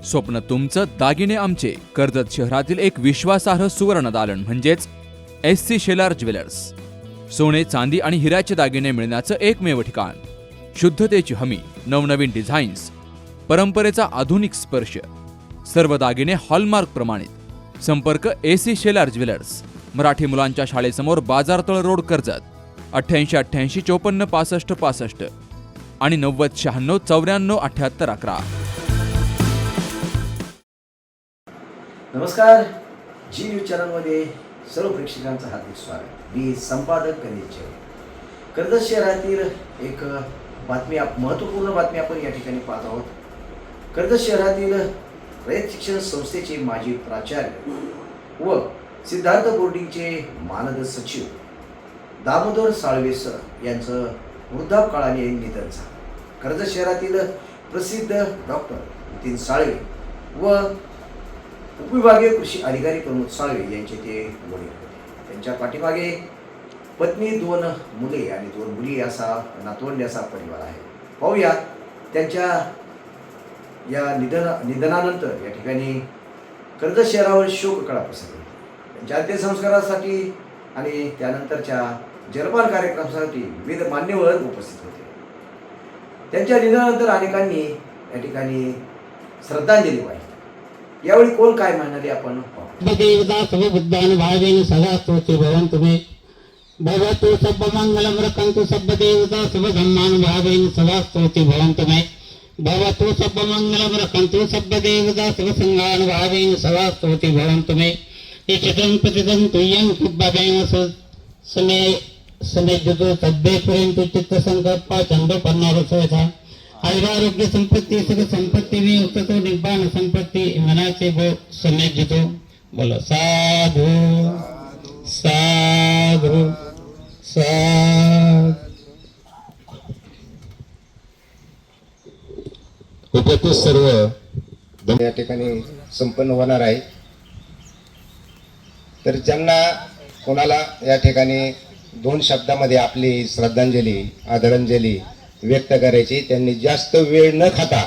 स्वप्न तुमचं, दागिने आमचे. कर्जत शहरातील एक विश्वासार्ह सुवर्ण दालन म्हणजेच SC शेलार ज्वेलर्स. सोने, चांदी आणि हिऱ्याचे दागिने मिळण्याचं एकमेव ठिकाण. शुद्धतेची हमी, नवनवीन डिझाईन्स, परंपरेचा आधुनिक स्पर्श. सर्व दागिने हॉलमार्क प्रमाणित. संपर्क SC शेलार ज्वेलर्स, मराठी मुलांच्या शाळेसमोर, बाजारतळ रोड, कर्जत. 8888 54 65 65 आणि 90 96 94 78 11. नमस्कार, जी न्यूज चॅनलमध्ये सर्व प्रेक्षकांचं हार्दिक स्वागत. मी संपादक गणेश. कर्जत शहरातील एक महत्त्वपूर्ण बातमी आपण या ठिकाणी पाहत आहोत. कर्जत शहरातील रयत शिक्षण संस्थेचे माजी प्राचार्य व सिद्धार्थ बोर्डिंगचे मानद सचिव दामोदर साळवे सर यांचं वृद्धापकाळाने निधन झालं. कर्जत शहरातील प्रसिद्ध डॉक्टर नितीन साळवे व उपविभागीय कृषी अधिकारी प्रमोद साळवे यांचे ते वडील होते. त्यांच्या पाठीमागे पत्नी, 2 मुले आणि 2 मुली असा नातवंड असा परिवार आहे. पाहूया त्यांच्या या निधनानंतर या ठिकाणी कर्जत शहरावर शोककळा पसरली. त्यांच्या अंत्यसंस्कारासाठी आणि त्यानंतरच्या जलपान कार्यक्रमासाठी विविध मान्यवर उपस्थित होते. त्यांच्या निधनानंतर अनेकांनी या ठिकाणी श्रद्धांजली वाहिली. यावेळी कोण काय म्हणाले आपण देवता सर्व बुद्धानुभावेन सदा स्तोत्री भवन्तु मे. भवतु सर्वमङ्गलं रक्षन्तु सर्वदेवता सर्वधर्मानुभावेन सदा स्तोत्री भवन्तु मे. भवतु सर्वमङ्गलं रक्षन्तु सर्वदेवता सर्वसंघानुभावेन सदा स्तोत्री भवन्तु मे. इच्छितं प्रतितं तुयं कृपावेन समेजतो तद्वे पुरेन्तु चित्तसंकल्पा चन्द्रपर्णारसोऽथा. आयुरारोग्य संपत्ती सगळ संपत्ती मी उत्ततो निब्बाण संपत्ती मनाचे भो समेजतो. बोलो साधु साधु साधु. उपस्थित सर्व या ठिकाणी संपन्न होणार आहे. तर ज्यांना कोणाला या ठिकाणी 2 शब्दामध्ये आपली श्रद्धांजली, आदरांजली व्यक्त करायची, त्यांनी जास्त वेळ न खाता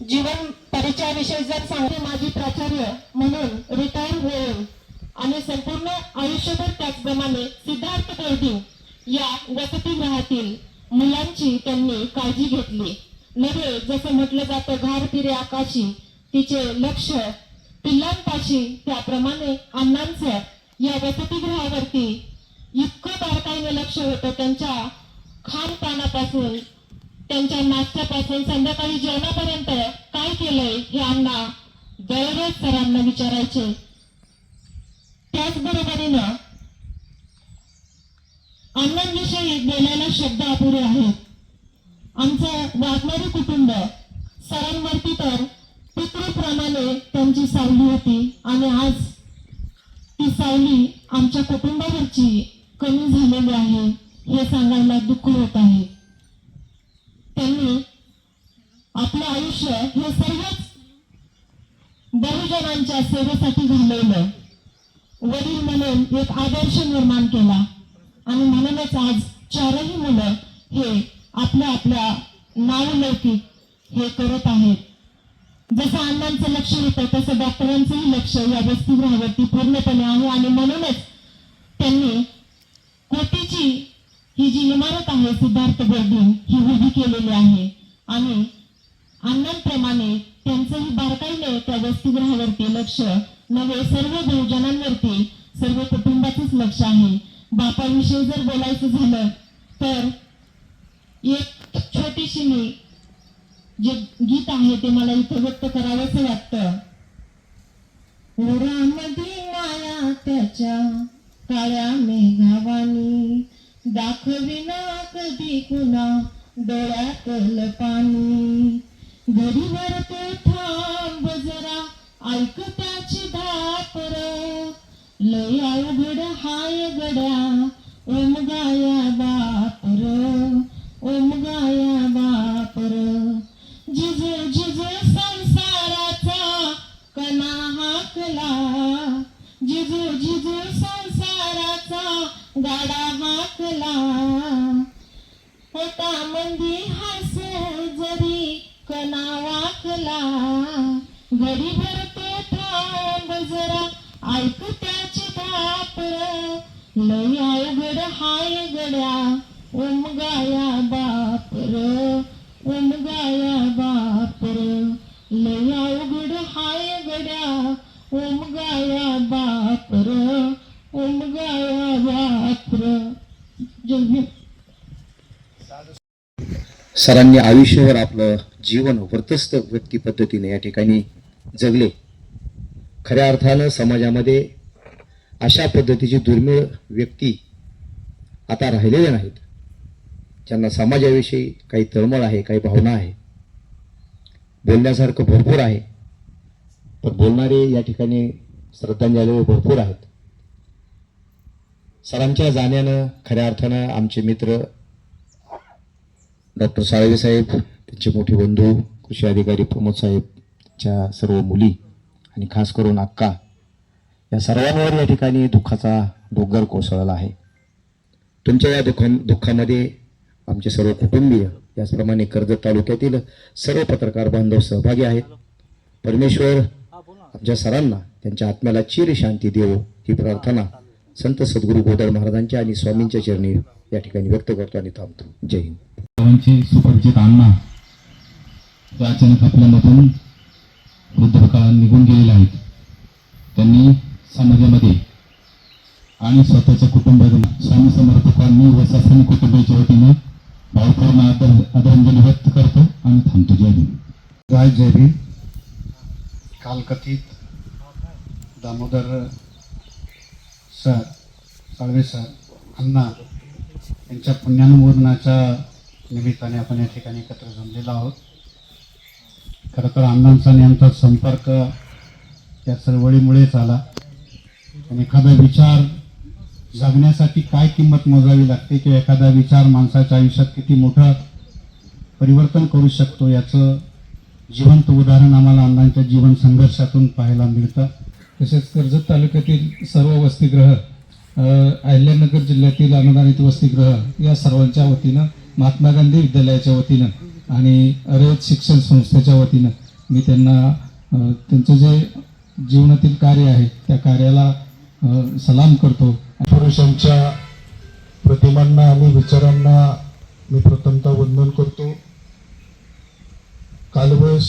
जीवन परिचयाविषयी जर सांगते, माजी प्राचार्य म्हणून रिटायर होऊन आणि संपूर्ण आयुष्यभर त्याचप्रमाणे सिद्धार्थ बोर्डिंग या वसतिगृहातील मुलांची त्यांनी काळजी घेतली. नव्हे जसं म्हटलं जातं, घार फिरे आकाशी तिचे लक्ष पिल्लांपाशी, त्याप्रमाणे अण्णांचं या वसतिगृहावरती इतकं बारकाईने लक्ष होतं. त्यांच्या खानपानापासून, त्यांच्या नाश्त्यापासून संध्याकाळी जेवणापर्यंत काय केलंय हे अण्णा दररोज सरांना विचारायचे. त्याचबरोबरीनं अण्णांविषयी बोलायला शब्द अपुरे आहेत. आमचं वाघमारी कुटुंब सरांवरती तर पितृप्रमाणे त्यांची सावली होती आणि आज ती सावली आमच्या कुटुंबावरची कमी झालेली आहे हे सांगायला दुःख होत आहे. त्यांनी आपलं आयुष्य हे सर्वच बहुजनांच्या सेवेसाठी घालवलं. वडील म्हणून एक आदर्श निर्माण केला आणि म्हणूनच आज 4ही मुलं हे आपल्या नावलौकिक हे करत आहेत. जसं अण्णांचं लक्ष होतं तसं डॉक्टरांचंही लक्ष या वसतिगृहावरती पूर्णपणे आहे आणि म्हणूनच त्यांनी कोटीची ही जी इमारत आहे सिद्धार्थ बोर्डिंग ही उभी केलेली आहे आणि अण्णांप्रमाणे त्यांचंही बारकाईने त्या वसतिगृहावरती लक्ष नव्हे, सर्व बहुजनांवरती सर्व कुटुंबाचंच लक्ष आहे. बापाविषयी जर बोलायचं झालं तर एक छोटीशी मी जे गीत आहे ते मला इथे व्यक्त करावंसं वाटतं. उरामध्ये माया त्याच्या काळ्या मेघावानी, दाखविना कधी कुणा डोळ्यातलं पाणी. घडीवर तो थांब जरा, ऐक त्याची धापर, लय अवघड हाय गड्या ओम गाया बापर, ओम गाया बापर. जिजू जिजू संसाराचा कणा हाकला, जिजू जिजू संसाराचा गाडा हाकला. होता मंदी हास जरी कणा वाकला, घडी भरते थांब जरा ऐक त्याची बापर लय अवघड हाय गड्या ओमगाया बापर ओमगाया बापर लय अवघड हाय गड्या ओमगाया बापर ओमगाया बापर जय भीम. सरांनी आयुष्यभर आपलं जीवन व्रतस्थ व्यक्ती पद्धतीने या ठिकाणी जगले. खऱ्या अर्थानं समाजामध्ये अशा पद्धतीची दुर्मिळ व्यक्ती आता राहिलेले नाहीत, ज्यांना समाजाविषयी काही तळमळ आहे, काही भावना आहे. बोलण्यासारखं भरपूर आहे, पण बोलणारे या ठिकाणी श्रद्धांजली भरपूर आहेत. सरांच्या जाण्यानं खऱ्या अर्थानं आमचे मित्र डॉक्टर साळवे साहेब, त्यांचे मोठे बंधू कृषी अधिकारी प्रमोद साहेब, त्यांच्या सर्व मुली आणि खास करून अक्का, या सर्वांवर या ठिकाणी दुःखाचा डोंगर कोसळला आहे. तुमच्या या दुःखामध्ये आमचे सर्व कुटुंबीय, याचप्रमाणे कर्जत तालुक्यातील सर्व पत्रकार बांधव सहभागी आहेत. परमेश्वर आमच्या सरांना त्यांच्या आत्म्याला चिर शांती देवो ही प्रार्थना संत सद्गुरू गोदड महाराजांच्या आणि स्वामींच्या चरणी या ठिकाणी व्यक्त करतो आणि थांबतो. जय हिंद. सर्वांचे सुपरिचित अण्णा ते अचानक आपल्यामधून वृद्धकाळात निघून गेलेले आहेत. त्यांनी समाजामध्ये आणि स्वतःच्या कुटुंबातून स्वामी समर्थकांनी व शासन कुटुंबाच्या वतीनं भावपूर्ण आदरांजली व्यक्त करतो आणि थांबतो. जय भीम. जय भीम. कालकथित दामोदर सर, साळवे सर, अण्णा यांच्या पुण्यानुमोदनाच्या निमित्ताने आपण या ठिकाणी एकत्र जमलेलो आहोत. खरं तर अण्णांचा आणि आमचा संपर्क या चळवळीमुळेच आला. आणि एखादा विचार जगण्यासाठी काय किंमत मोजावी लागते किंवा एखादा विचार माणसाच्या आयुष्यात किती मोठं परिवर्तन करू शकतो याचं जिवंत उदाहरण आम्हाला अण्णांच्या जीवन संघर्षातून पाहायला मिळतं. तसेच कर्जत तालुक्यातील सर्व वसतिगृह, अहिल्यानगर जिल्ह्यातील अनुदानित वसतिगृह या सर्वांच्या वतीनं, महात्मा गांधी विद्यालयाच्या वतीनं आणि रयत शिक्षण संस्थेच्या वतीनं मी त्यांना त्यांचं जे जीवनातील कार्य आहे त्या कार्याला सलाम करतो. पुरुषांच्या प्रतिमांना आणि विचारांना मी प्रथमतः वंदन करतो. कालवश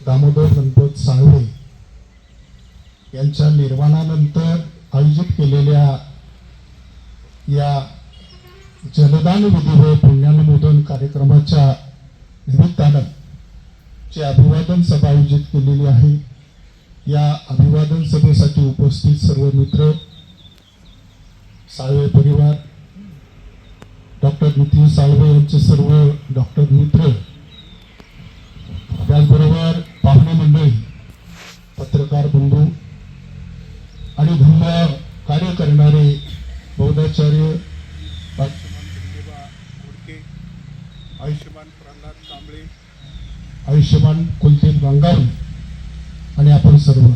दामोदर गणपत साळवे यांच्या निर्वाणानंतर आयोजित केलेल्या या जलदान विधी व पुण्यानुमोदन कार्यक्रमाच्या निमित्तानं जी अभिवादन सभा आयोजित केलेली आहे, या अभिवादन सभेसाठी उपस्थित सर्व मित्र, साळवे परिवार, डॉक्टर नितीन साळवे यांचे सर्व डॉक्टर मित्र, त्याचबरोबर पाहुणे मंडळी, पत्रकार बंधू आणि धम्म कार्य करणारे बौद्धाचार्य आयुष्यमान प्रल्हाद कांबळे, आयुष्यमान कुलदीप गंगारू आणि आपण सर्व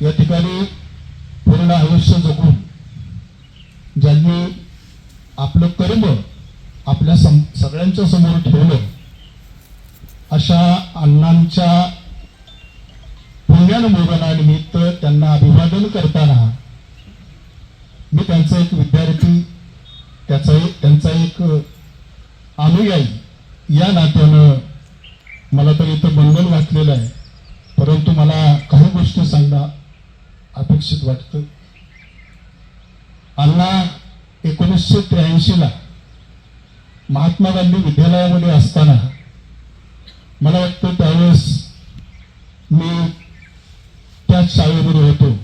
या ठिकाणी पूर्ण आयुष्य जगून ज्यांनी आपलं कर्म आपल्या सगळ्यांच्या समोर ठेवलं, अशा अण्णांच्या पुण्यानुमोदनानिमित्त त्यांना अभिवादन करताना मी त्यांचा एक विद्यार्थी, त्यांचा एक अनुयायी या नात्यानं मला तर इथं बंधन वाटलेलं आहे, परंतु मला काही गोष्टी सांगणं अपेक्षित वाटतं. अण्णा 1983 महात्मा गांधी विद्यालयामध्ये असताना मला वाटतं त्यावेळेस मी त्याच शाळेमध्ये होतो.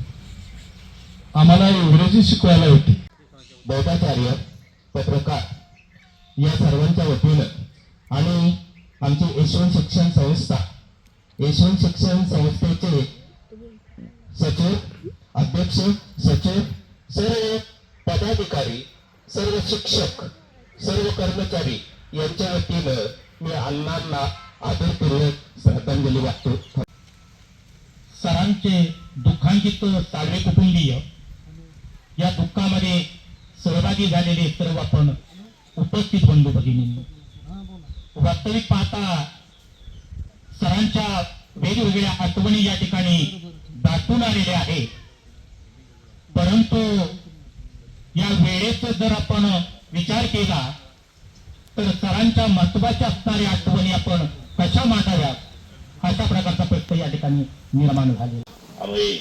आम्हाला इंग्रजी शिकवायला होती. बौद्धाचार्य, पत्रकार या सर्वांच्या वतीनं आणि आमची यशवंत शिक्षण संस्था, यशवंत शिक्षण संस्थेचे सचिव, अध्यक्ष, सचिव, सर्व पदाधिकारी, सर्व शिक्षक, सर्व कर्मचारी यांच्या वतीनं मी अण्णांना आदरपूर्वक श्रद्धांजली वाटतो. सरांचे दुःखांकित साळवे कुटुंबीय, या दुःखामध्ये सहभागी झालेले सर्व आपण उपस्थित बंधू भगिनींनो, वास्तविक पाहता सरांच्या वेगवेगळ्या आठवणी या ठिकाणी दाटून आलेल्या आहे. परंतु या वेळेचा जर आपण विचार केला तर सरांच्या महत्वाच्या असणाऱ्या आठवणी आपण कशा मांडाव्यात अशा प्रकारचा प्रश्न या ठिकाणी निर्माण झालेला. आम्ही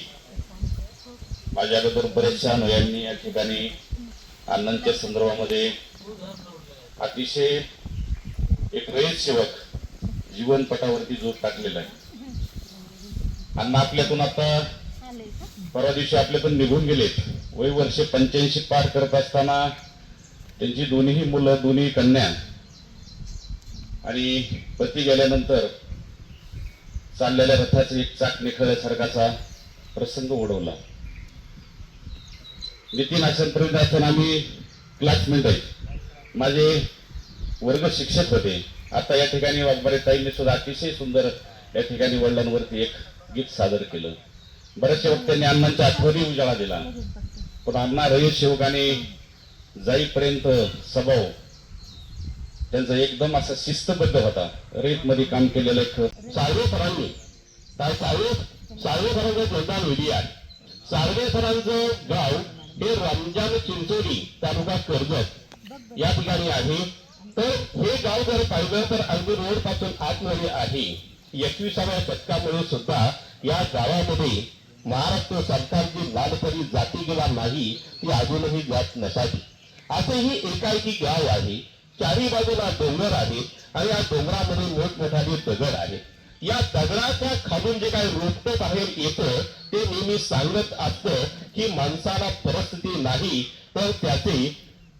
माझ्या अगोदर बरेचशा अनुभवांनी या ठिकाणी अण्णांच्या संदर्भामध्ये अतिशय एक रयत सेवक जीवनपटावरती जोर टाकलेला आहे. अण्णा आपल्यातून आता परवा दिवशी आपल्यातून निघून गेलेत. वय वर्ष 85 पार करत असताना त्यांची दोन्ही मुलं, दोन्ही कन्या आणि पती गेल्यानंतर चाललेल्या रथाचं एक चाक निखळल्यासारखाचा प्रसंग ओढवला. नितीन आश्रमपर्यंत असताना आम्ही क्लासमेट आहेत. माझे वर्ग शिक्षक होते. आता या ठिकाणी वाघबारे ताईंनी सुद्धा अतिशय सुंदर या ठिकाणी वडिलांवरती एक गीत सादर केलं. बऱ्याचशा वक्त्यांनी अण्णांच्या आठवणी उजाळा दिला. पण अण्णा रयत सेवकाने जाईपर्यंत स्वभाव त्यांचा एकदम असा शिस्तबद्ध होता. रयत मध्ये काम केलेलं एक साळवे सरांनी साळवे सरांचं जोरदार विधी आहे. साळवे सरांचं गाव हे रमजान चिंचोली तालुका कर्जत या ठिकाणी आहे. तर हे गाव जर पाहिलं तर अगदी रोड पासून आतमध्ये आहे. 21व्या शतकामुळे सुद्धा या गावामध्ये महाराष्ट्र सरकारची लालपरी जाती गेला नाही ती अजूनही जात नसावी. असे ही एकाएकी गाव आहे. चारी बाजूला डोंगर आहेत आणि या डोंगरामध्ये मोठमोठाले दगड आहेत. या दगडाच्या खालून जे काही रोपटं बाहेर येतं ते नेहमी सांगत असतं की माणसाला परिस्थिती नाही तर त्याचे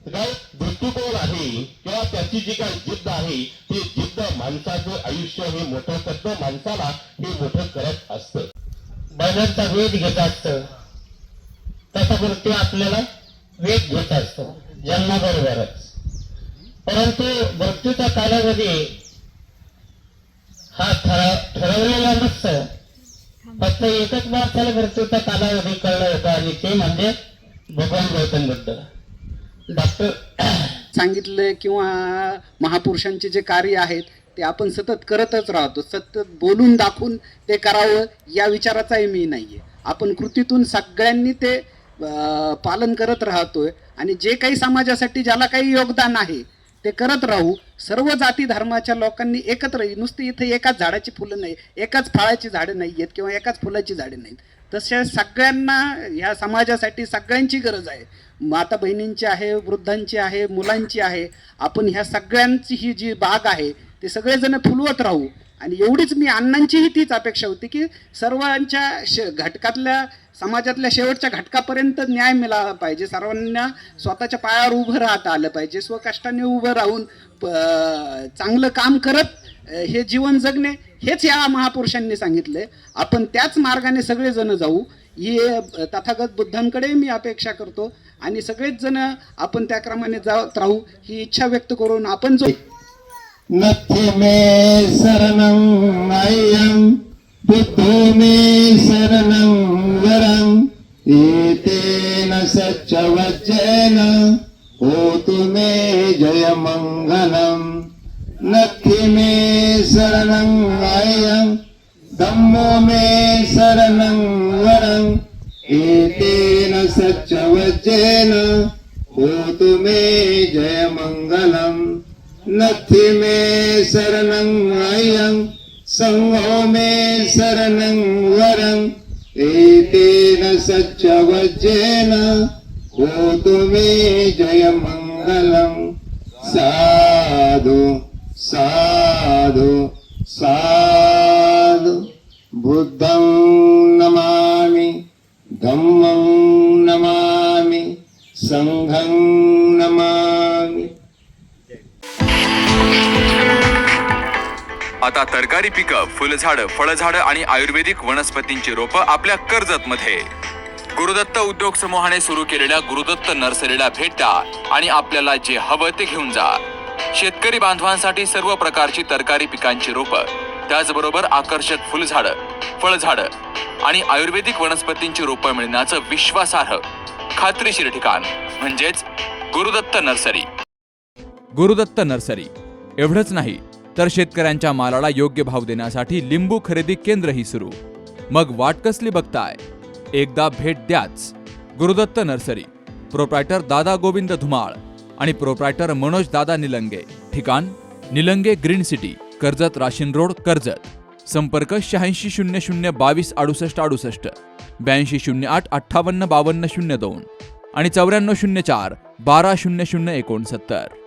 काय दृष्टिकोन आहे किंवा त्याची जी काही जिद्द आहे ती जिद्द माणसाचं आयुष्य हे मोठं करतं, माणसाला हे मोठं करत असतं. बैलांचा वेध घेत असतं तसा ते आपल्याला वेध घेत असतो जन्माबरोबरच. परंतु मृत्यूचा कालावधी हा ठरवलेला नसतं. फक्त एकच माणसाला मृत्यूचा कालावधी कळला होता आणि ते म्हणजे भगवान गौतम बुद्ध. डॉक्टर सांगितलं किंवा महापुरुषांचे जे कार्य आहेत ते आपण सतत करतच राहतो. सतत बोलून दाखवून ते करावं या विचाराचाही मी नाही आहे. आपण कृतीतून सगळ्यांनी ते पालन करत राहतोय आणि जे काही समाजासाठी ज्याला काही योगदान आहे ते करत राहू. सर्व जाती धर्माच्या लोकांनी एकत्र नुसती इथे एकाच झाडाची फुलं नाही, एकाच फळाची झाडं नाही आहेत किंवा एकाच फुलाची झाडे नाहीत. तसे सगळ्यांना ह्या समाजासाठी सगळ्यांची गरज आहे. माता बहिणींची आहे, वृद्धांची आहे, मुलांची आहे. आपण ह्या सगळ्यांची ही जी बाग आहे ते सगळेजण फुलवत राहू. आणि एवढीच मी अण्णांचीही तीच अपेक्षा होती की सर्वांच्या घटकातल्या समाजातल्या शेवटच्या घटकापर्यंत न्याय मिळाला पाहिजे. सर्वांना स्वतःच्या पायावर उभं राहता आलं पाहिजे. स्वकष्टाने उभं राहून चांगलं काम करत हे जीवन जगणे हेच या महापुरुषांनी सांगितलंय. आपण त्याच मार्गाने सगळेजण जाऊ ही तथागत बुद्धांकडे मी अपेक्षा करतो आणि सगळेच जण आपण त्या क्रमाने जात राहू ही इच्छा व्यक्त करून आपण जो नथि मे शरणं अय्यं बुद्धो मे शरणं वरं एतेन सच्चवज्जेन होतु मे जय मंगलम्. नथि मे शरणं अय्यं धम्मो मे शरणं वरं एतेन सच्चवज्जेन होतु मे जय मंगलम्. नथि मे शरणं अय्यं संघो मे शरणं वरं एतेन सच्चवज्जेन होतु मे जय मंगलम्. साधु साधु साधु बुद्धं नमामि धम्मं नमामि संघं नमामि. आता तरकारी पिकं, फुलझाडं, फळझाडं आणि आयुर्वेदिक वनस्पतींची रोपं आपल्या कर्जतमध्ये. गुरुदत्त उद्योग समूहाने सुरू केलेल्या गुरुदत्त नर्सरीला भेट द्या आणि आपल्याला जे हवं ते घेऊन जा. शेतकरी बांधवांसाठी सर्व प्रकारची तरकारी पिकांची रोपं, त्याचबरोबर आकर्षक फुलझाडं, फळझाडं आणि आयुर्वेदिक वनस्पतींची रोपं मिळण्याचं विश्वासार्ह, खात्रीशीर ठिकाण म्हणजेच गुरुदत्त नर्सरी. गुरुदत्त नर्सरी एवढंच नाही तर शेतकऱ्यांच्या मालाला योग्य भाव देण्यासाठी लिंबू खरेदी केंद्रही सुरू. मग वाट कसली बघताय? एकदा भेट द्याच. गुरुदत्त नर्सरी, प्रोप्रायटर दादा गोविंद धुमाळ आणि प्रोप्रायटर मनोज दादा निलंगे. ठिकाण निलंगे ग्रीन सिटी, कर्जत राशीन रोड, कर्जत. संपर्क 8600 22 68 68, 8208 58 52 02 आणि 9404 12 00 69.